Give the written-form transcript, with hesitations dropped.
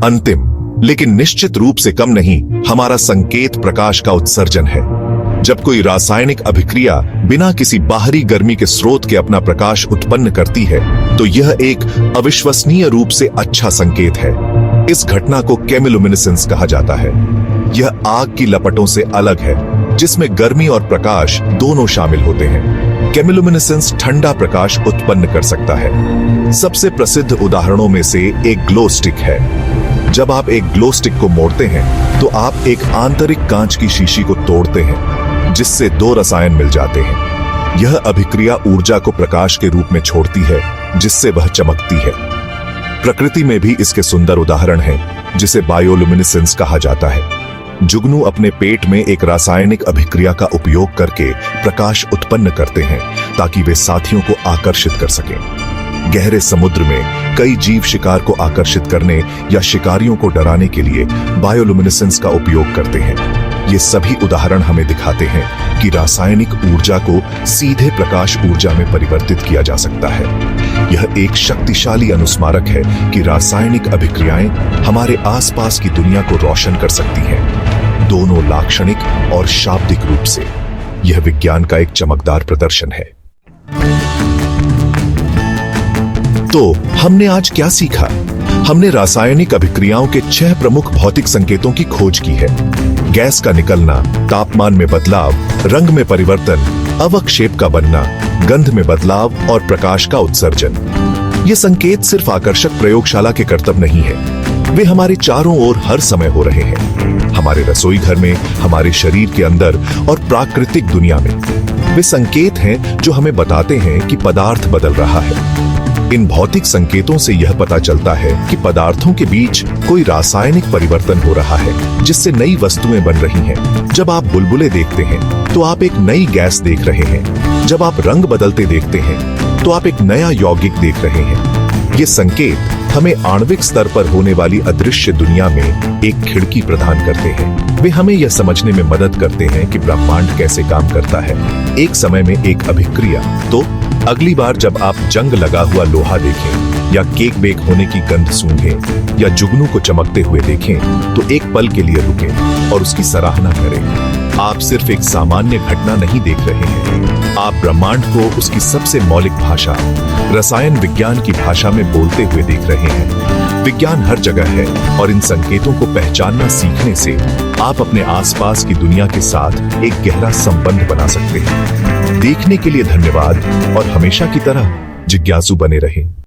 अंतिम लेकिन निश्चित रूप से कम नहीं हमारा संकेत प्रकाश का उत्सर्जन है। जब कोई रासायनिक अभिक्रिया बिना किसी बाहरी गर्मी के स्रोत के अपना प्रकाश उत्पन्न करती है तो यह एक अविश्वसनीय रूप से अच्छा संकेत है। इस घटना को केमिलुमिनेसेंस कहा जाता है। यह आग की लपटों से अलग है जिसमें गर्मी और प्रकाश दोनों शामिल होते हैं। केमिलुमिनेसेंस ठंडा प्रकाश उत्पन्न कर सकता है। सबसे प्रसिद्ध उदाहरणों में से एक ग्लो स्टिक है। जब आप एक ग्लो स्टिक को मोड़ते हैं तो आप एक आंतरिक कांच की शीशी को तोड़ते हैं जिससे दो रसायन मिल जाते हैं। यह अभिक्रिया ऊर्जा को प्रकाश के रूप में छोड़ती है जिससे वह चमकती है। प्रकृति में भी इसके सुंदर उदाहरण हैं जिसे बायोलुमिनेसेंस कहा जाता है। जुगनू अपने पेट में एक रासायनिक अभिक्रिया का उपयोग करके प्रकाश उत्पन्न करते हैं ताकि वे साथियों को आकर्षित कर सकें। गहरे समुद्र में कई जीव शिकार को आकर्षित करने या शिकारियों को डराने के लिए बायोलुमिनेसेंस का उपयोग करते हैं। ये सभी उदाहरण हमें दिखाते हैं कि रासायनिक ऊर्जा को सीधे प्रकाश ऊर्जा में परिवर्तित किया जा सकता है। यह एक शक्तिशाली अनुस्मारक है कि रासायनिक अभिक्रियाएं हमारे आसपास की दुनिया को रोशन कर सकती हैं, दोनों लाक्षणिक और शाब्दिक रूप से। यह विज्ञान का एक चमकदार प्रदर्शन है। तो हमने आज क्या सीखा? हमने रासायनिक अभिक्रियाओं के 6 प्रमुख भौतिक संकेतों की खोज की है। गैस का निकलना, तापमान में बदलाव, रंग में परिवर्तन, अवक्षेप का बनना, गंध में बदलाव और प्रकाश का उत्सर्जन। ये संकेत सिर्फ आकर्षक प्रयोगशाला के करतब नहीं है, वे हमारे चारों ओर हर समय हो रहे हैं। हमारे रसोई घर में, हमारे शरीर के अंदर और प्राकृतिक दुनिया में। वे संकेत हैं जो हमें बताते हैं कि पदार्थ बदल रहा है। इन भौतिक संकेतों से यह पता चलता है कि पदार्थों के बीच कोई रासायनिक परिवर्तन हो रहा है जिससे नई वस्तुएं बन रही हैं। जब आप बुलबुले देखते हैं तो आप एक नई गैस देख रहे हैं। जब आप रंग बदलते देखते हैं तो आप एक नया यौगिक देख रहे हैं। ये संकेत हमें आणविक स्तर पर होने वाली अदृश्य दुनिया में एक खिड़की प्रदान करते हैं। वे हमें यह समझने में मदद करते हैं कि ब्रह्मांड कैसे काम करता है। एक समय में एक अभिक्रिया। तो अगली बार जब आप जंग लगा हुआ लोहा देखें या केक बेक होने की गंध सूंघें या जुगनू को चमकते हुए देखें तो एक पल के लिए रुकें और उसकी सराहना करें। आप सिर्फ एक सामान्य घटना नहीं देख रहे हैं, आप ब्रह्मांड को उसकी सबसे मौलिक भाषा, रसायन विज्ञान की भाषा में बोलते हुए देख रहे हैं। विज्ञान हर जगह है और इन संकेतों को पहचानना सीखने से आप अपने आसपास की दुनिया के साथ एक गहरा संबंध बना सकते हैं। देखने के लिए धन्यवाद और हमेशा की तरह जिज्ञासु बने रहें।